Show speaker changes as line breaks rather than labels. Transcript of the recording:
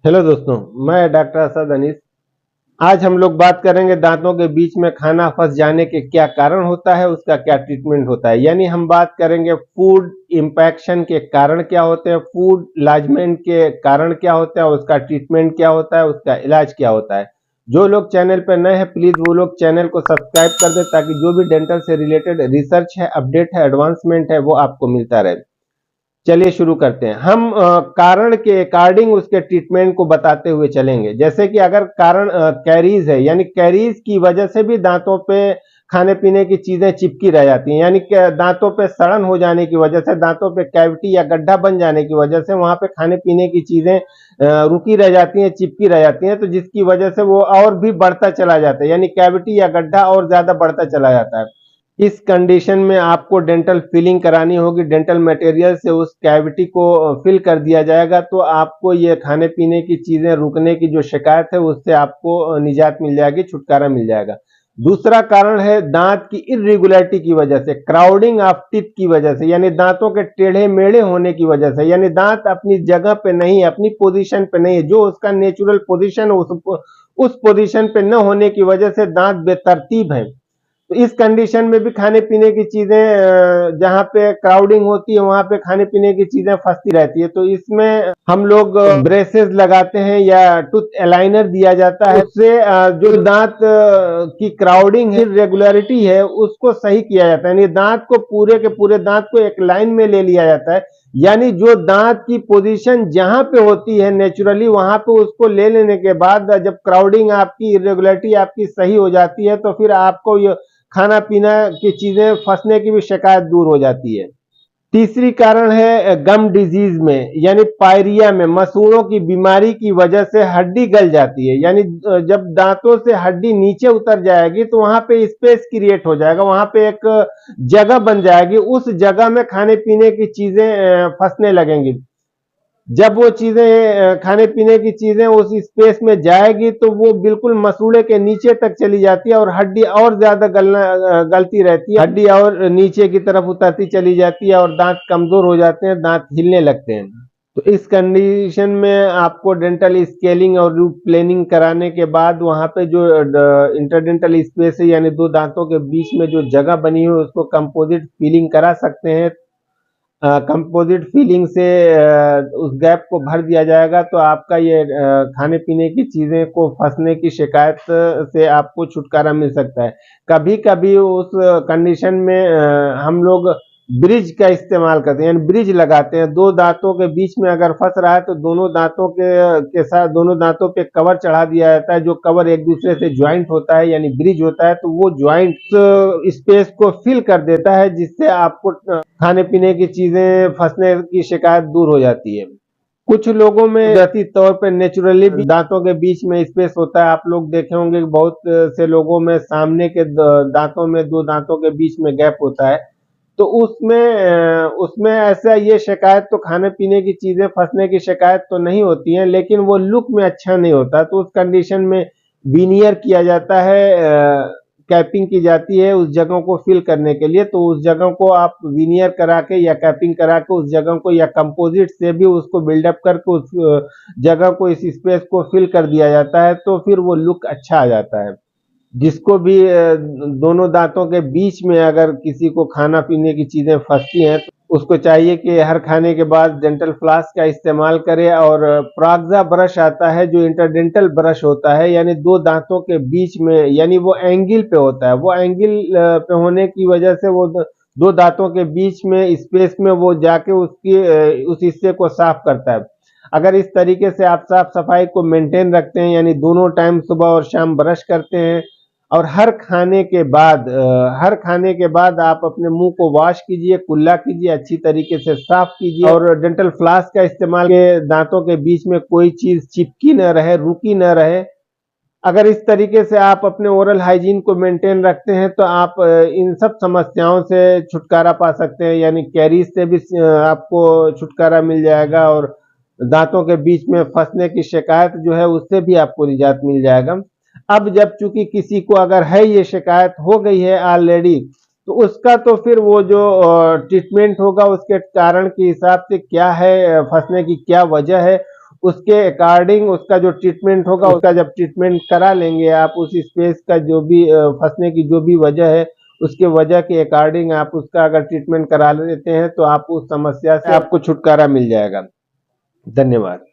Hello दोस्तों, मैं doctor Asad Anees. आज हम लोग बात करेंगे दांतों के बीच में खाना फंस जाने के क्या कारण होता है, उसका क्या ट्रीटमेंट होता है। यानी हम बात करेंगे फूड इंफेक्शन के कारण क्या होते हैं, फूड लॉजमेंट के कारण क्या होता है, उसका ट्रीटमेंट क्या होता है, उसका इलाज क्या होता है। जो लोग चैनल पर नए हैं प्लीज वो लोग चैनल को सब्सक्राइब कर दे ताकि जो भी डेंटल से रिलेटेड रिसर्च है, अपडेट है, एडवांसमेंट है, वो आपको मिलता रहे। चलिए शुरू करते हैं। हम कारण के अकॉर्डिंग उसके ट्रीटमेंट को बताते हुए चलेंगे। जैसे कि अगर कारण कैरीज है, यानी कैरीज की वजह से भी दांतों पे खाने पीने की चीजें चिपकी रह जाती हैं, यानी कि दांतों पे सड़न हो जाने की वजह से, दांतों पे कैविटी या गड्ढा बन जाने की वजह से वहां पे खाने पीने की चीजें रुकी रह जाती हैं, चिपकी रह जाती हैं, तो जिसकी वजह से वो और भी बढ़ता चला जाता है, यानी कैविटी या गड्ढा और ज्यादा बढ़ता चला जाता है। इस कंडीशन में आपको डेंटल फिलिंग करानी होगी। डेंटल मटेरियल से उस कैविटी को फिल कर दिया जाएगा, तो आपको ये खाने पीने की चीजें रुकने की जो शिकायत है उससे आपको निजात मिल जाएगी, छुटकारा मिल जाएगा। दूसरा कारण है दांत की इरेगुलरिटी की वजह से, क्राउडिंग ऑफ टीथ की वजह से, यानी दांतों के टेढ़े मेढ़े होने की वजह से, यानी दांत अपनी जगह पे नहीं है, अपनी पोजीशन पे नहीं है, जो उसका नेचुरल पोजीशन है उस पोजीशन पे न होने की वजह से दांत बेतरतीब है। तो इस कंडीशन में भी खाने पीने की चीजें जहां पे क्राउडिंग होती है वहां पे खाने पीने की चीजें फंसती रहती है, तो इसमें हम लोग ब्रेसेस लगाते हैं या टूथ अलाइनर दिया जाता है। उससे जो दांत की क्राउडिंग है, रेगुलरिटी है, उसको सही किया जाता है, यानी दांत को पूरे के पूरे दांत को एक लाइन में ले लिया जाता है। यानी जो दांत की पोजीशन जहां पे होती है नेचुरली, वहां पे उसको ले लेने के बाद जब क्राउडिंग आपकी, इरेगुलरिटी आपकी सही हो जाती है, तो फिर आपको ये खाना पीना की चीजें फंसने की भी शिकायत दूर हो जाती है। तीसरी कारण है गम डिजीज में, यानी पायरिया में मसूड़ों की बीमारी की वजह से हड्डी गल जाती है, यानी जब दांतों से हड्डी नीचे उतर जाएगी तो वहां पे स्पेस क्रिएट हो जाएगा, वहां पे एक जगह बन जाएगी, उस जगह में खाने पीने की चीजें फंसने लगेंगी। जब वो चीजें खाने पीने की चीजें उस स्पेस में जाएगी तो वो बिल्कुल मसूड़े के नीचे तक चली जाती है और हड्डी और ज्यादा गलती रहती है, हड्डी और नीचे की तरफ उतरती चली जाती है और दांत कमजोर हो जाते हैं, दांत हिलने लगते हैं। तो इस कंडीशन में आपको डेंटल स्केलिंग और रूट प्लेनिंग कराने के बाद वहां पे जो इंटरडेंटल स्पेस है, यानी दो दांतों के बीच में जो जगह बनी है उसको कंपोजिट फीलिंग करा सकते हैं। कंपोजिट फीलिंग से उस गैप को भर दिया जाएगा, तो आपका ये खाने पीने की चीजें को फंसने की शिकायत से आपको छुटकारा मिल सकता है। कभी कभी उस कंडीशन में हम लोग ब्रिज का इस्तेमाल करते हैं, यानी ब्रिज लगाते हैं। दो दांतों के बीच में अगर फंस रहा है तो दोनों दांतों के साथ दोनों दांतों पे कवर चढ़ा दिया जाता है, जो कवर एक दूसरे से ज्वाइंट होता है, यानी ब्रिज होता है, तो वो ज्वाइंट स्पेस को फिल कर देता है, जिससे आपको खाने पीने की चीजें फंसने की शिकायत दूर हो जाती है। कुछ लोगों में कुदरती तौर पर नेचुरली भी दांतों के बीच में स्पेस होता है। आप लोग देखे होंगे कि बहुत से लोगों में सामने के दांतों में, दो दांतों के बीच में गैप होता है, तो उसमें ऐसा ये शिकायत तो खाने पीने की चीजें फंसने की शिकायत तो नहीं होती है, लेकिन वो लुक में अच्छा नहीं होता, तो उस कंडीशन में विनियर किया जाता है, कैपिंग की जाती है उस जगह को फिल करने के लिए। तो उस जगह को आप विनियर करा के या कैपिंग करा के उस जगह को, या कंपोजिट से भी उसको बिल्डअप करके उस जगह को, इस स्पेस को फिल कर दिया जाता है, तो फिर वो लुक अच्छा आ जाता है। जिसको भी दोनों दांतों के बीच में अगर किसी को खाना पीने की चीजें फंसती हैं तो उसको चाहिए कि हर खाने के बाद डेंटल फ्लॉस का इस्तेमाल करे, और प्रोक्सा ब्रश आता है जो इंटरडेंटल ब्रश होता है, यानी दो दांतों के बीच में, यानी वो एंगल पे होता है, वो एंगल पे होने की वजह से वो दो दांतों के बीच में स्पेस में वो जाके उसकी उस हिस्से को साफ करता है। अगर इस तरीके से आप साफ सफाई को मेंटेन रखते हैं, यानी दोनों टाइम सुबह और शाम ब्रश करते हैं, और हर खाने के बाद आप अपने मुंह को वॉश कीजिए, कुल्ला कीजिए, अच्छी तरीके से साफ कीजिए, और डेंटल फ्लॉस का इस्तेमाल के दांतों के बीच में कोई चीज चिपकी न रहे, रुकी न रहे। अगर इस तरीके से आप अपने ओरल हाइजीन को मेंटेन रखते हैं तो आप इन सब समस्याओं से छुटकारा पा सकते हैं, यानी कैरीज से भी आपको छुटकारा मिल जाएगा, और दांतों के बीच में फंसने की शिकायत जो है उससे भी आपको निजात मिल जाएगा। अब जब चूंकि किसी को अगर है ये शिकायत हो गई है ऑलरेडी, तो उसका तो फिर वो जो ट्रीटमेंट होगा उसके कारण के हिसाब से क्या है, फंसने की क्या वजह है, उसके अकॉर्डिंग उसका जो ट्रीटमेंट होगा, उसका जब ट्रीटमेंट करा लेंगे आप, उस स्पेस का जो भी फंसने की जो भी वजह है, उसके वजह के अकॉर्डिंग आप उसका अगर ट्रीटमेंट करा लेते हैं तो आप उस समस्या से आपको छुटकारा मिल जाएगा। धन्यवाद।